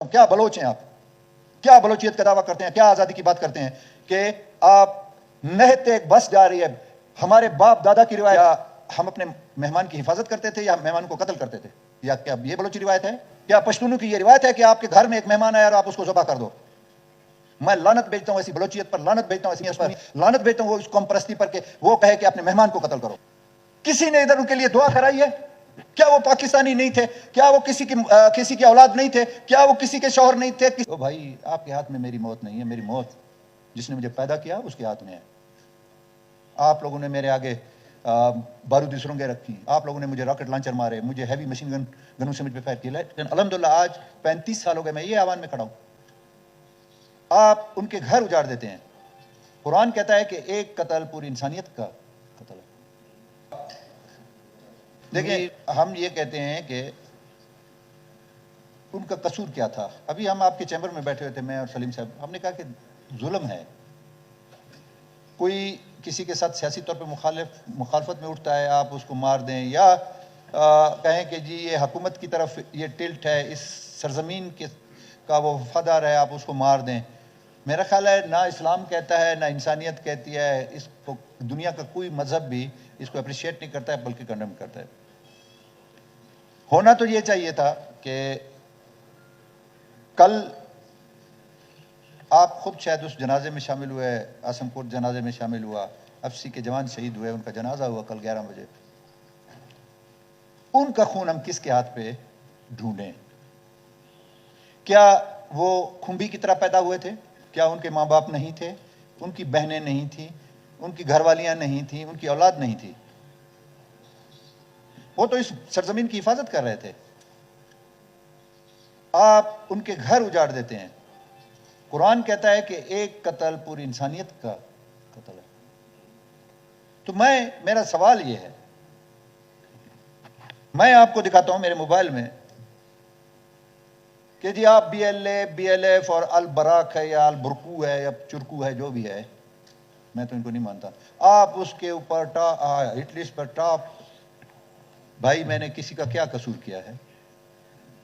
کیا بلوچ ہیں آپ؟ کیا بلوچیت کا دعویٰ کرتے ہیں؟ کیا آزادی کی بات کرتے ہیں کہ آپ نہتے ایک بس جا رہی ہے؟ ہمارے باپ دادا کی روایت یا ہم اپنے مہمان کی حفاظت کرتے تھے یا مہمان کو قتل کرتے تھے؟ یا کیا یہ بلوچی روایت ہے؟ کیا پشتونوں کی یہ روایت ہے کہ آپ کے گھر میں ایک مہمان آیا اور آپ اس کو ذبح کر دو؟ میں لعنت بھیجتا ہوں ایسی بلوچیت پر، لعنت بھیجتا ہوں ایسی لعنت بھیجتا ہوں وہ اس قوم پرستی پر کہ وہ کہے کہ اپنے مہمان کو قتل کرو۔ کسی نے ادھر ان کے لیے دعا کرائی ہے؟ کیا وہ پاکستانی نہیں تھے؟ کیا وہ کسی کی اولاد نہیں تھے؟ کیا وہ کسی کے شوہر نہیں تھے؟ او بھائی، آپ کے ہاتھ میں میری موت نہیں ہے، میری موت جس نے مجھے پیدا کیا اس کے ہاتھ میں ہے۔ آپ لوگوں نے میرے آگے بارودی سرنگیں رکھی، آپ لوگوں نے مجھے راکٹ لانچر مارے، مجھے ہیوی مشین گنوں سے مجھ پہ فائر کیا، لیکن الحمدللہ آج 35 سال ہو گئے میں یہ ایوان میں کھڑا ہوں۔ آپ ان کے گھر اجاڑ دیتے ہیں۔ قرآن کہتا ہے کہ ایک قتل پوری انسانیت کا قتل ہے۔ دیکھیں، ہم یہ کہتے ہیں کہ ان کا قصور کیا تھا۔ ابھی ہم آپ کے چیمبر میں بیٹھے ہوئے تھے، میں اور سلیم صاحب، ہم نے کہا کہ ظلم ہے، کوئی کسی کے ساتھ سیاسی طور پہ مخالفت میں اٹھتا ہے، آپ اس کو مار دیں، یا کہیں کہ جی یہ حکومت کی طرف یہ ٹلٹ ہے، اس سرزمین کا وہ وفادار ہے، آپ اس کو مار دیں۔ میرا خیال ہے نہ اسلام کہتا ہے، نہ انسانیت کہتی ہے، اس کو دنیا کا کوئی مذہب بھی اس کو اپریشیٹ نہیں کرتا ہے بلکہ کنڈم کرتا ہے۔ ہونا تو یہ چاہیے تھا کہ کل آپ خود شاید اس جنازے میں شامل ہوئے، آسم کوٹ جنازے میں شامل ہوا، افسی کے جوان شہید ہوئے، ان کا جنازہ ہوا کل 11 بجے۔ ان کا خون ہم کس کے ہاتھ پہ ڈھونڈیں؟ کیا وہ کھمبی کی طرح پیدا ہوئے تھے؟ کیا ان کے ماں باپ نہیں تھے؟ ان کی بہنیں نہیں تھیں؟ ان کی گھر والیاں نہیں تھیں؟ ان کی اولاد نہیں تھی؟ وہ تو اس سرزمین کی حفاظت کر رہے تھے۔ آپ ان کے گھر اجاڑ دیتے ہیں۔ قرآن کہتا ہے کہ ایک قتل پوری انسانیت کا قتل ہے۔ تو میرا سوال یہ ہے، میں آپ کو دکھاتا ہوں میرے موبائل میں کہ جی آپ بی ایل ایف اور البراک ہے یا البرکو ہے یا چرکو ہے، جو بھی ہے، میں تو ان کو نہیں مانتا، آپ اس کے اوپر ہٹ لسٹ پر ٹاپ۔ بھائی، میں نے کسی کا کیا قصور کیا ہے؟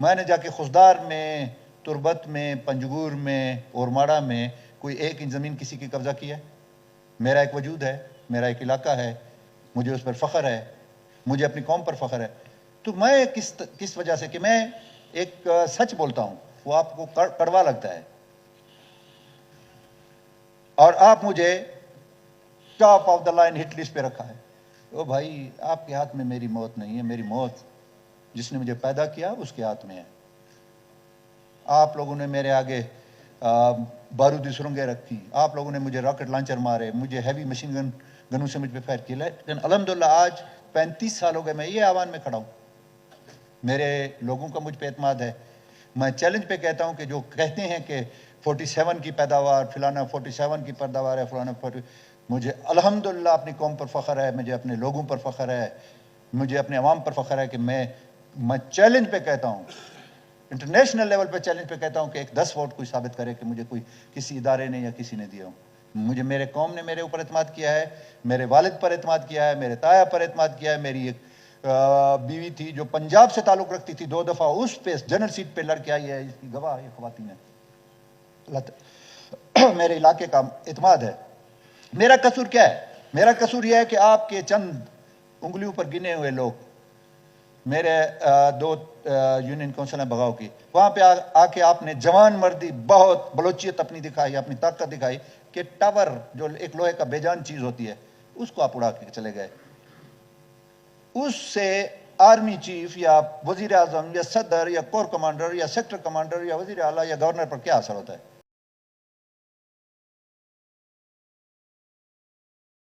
میں نے جا کے خزدار میں، تربت میں، پنجگور میں، اورماڑا میں کوئی ایک انچ زمین کسی کی قبضہ کی ہے؟ میرا ایک وجود ہے، میرا ایک علاقہ ہے، مجھے اس پر فخر ہے، مجھے اپنی قوم پر فخر ہے۔ تو میں کس وجہ سے کہ میں ایک سچ بولتا ہوں، وہ آپ کو کڑوا لگتا ہے، اور آپ مجھے top of the line hit list پہ رکھا ہے۔ او بھائی، آپ کے ہاتھ میں میری موت نہیں ہے، میری موت جس نے مجھے پیدا کیا اس کے ہاتھ میں ہے۔ آپ لوگوں نے میرے آگے بارودی سرنگیں رکھی، آپ لوگوں نے مجھے راکٹ لانچر مارے، مجھے ہیوی مشین گنوں سے مجھ پہ فائر کیا، لیکن الحمدللہ آج 35 سال ہو گئے میں یہ ایوان میں کھڑا ہوں۔ میرے لوگوں کا مجھ پہ اعتماد ہے۔ میں چیلنج پہ کہتا ہوں کہ جو کہتے ہیں کہ 47 کی پیداوار، فلانا 47 کی پیداوار ہے، فلانا 40، مجھے الحمدللہ اپنی قوم پر فخر ہے، مجھے اپنے لوگوں پر فخر ہے، مجھے اپنے عوام پر فخر ہے کہ میں چیلنج پہ کہتا ہوں، انٹرنیشنل لیول پہ چیلنج پہ کہتا ہوں کہ ایک 10 ووٹ کوئی ثابت کرے کہ مجھے کسی ادارے نے یا کسی نے دیا ہوں۔ مجھے میرے قوم نے میرے اوپر اعتماد کیا ہے، میرے والد پر اعتماد کیا ہے، میرے تایا پر اعتماد کیا ہے۔ میری ایک بیوی تھی جو پنجاب سے تعلق رکھتی تھی، 2 دفعہ اس پہ جنرل سیٹ پہ لڑ کے آئی ہے، اس کی گواہ یہ خواتین ہے۔ میرے علاقے کا اعتماد ہے۔ میرا قصور کیا ہے؟ میرا قصور یہ ہے کہ آپ کے چند انگلیوں پر گنے ہوئے لوگ، میرے 2 یونین کونسل ہیں بغاؤ کی، وہاں پہ آ کے آپ نے جوان مردی، بہت بلوچیت اپنی دکھائی، اپنی طاقت دکھائی کہ ٹاور جو ایک لوہے کا بے جان چیز ہوتی ہے اس کو آپ اڑا کے چلے گئے۔ اس سے آرمی چیف یا وزیر اعظم یا صدر یا کور کمانڈر یا سیکٹر کمانڈر یا وزیر اعلیٰ یا گورنر پر کیا اثر ہوتا ہے؟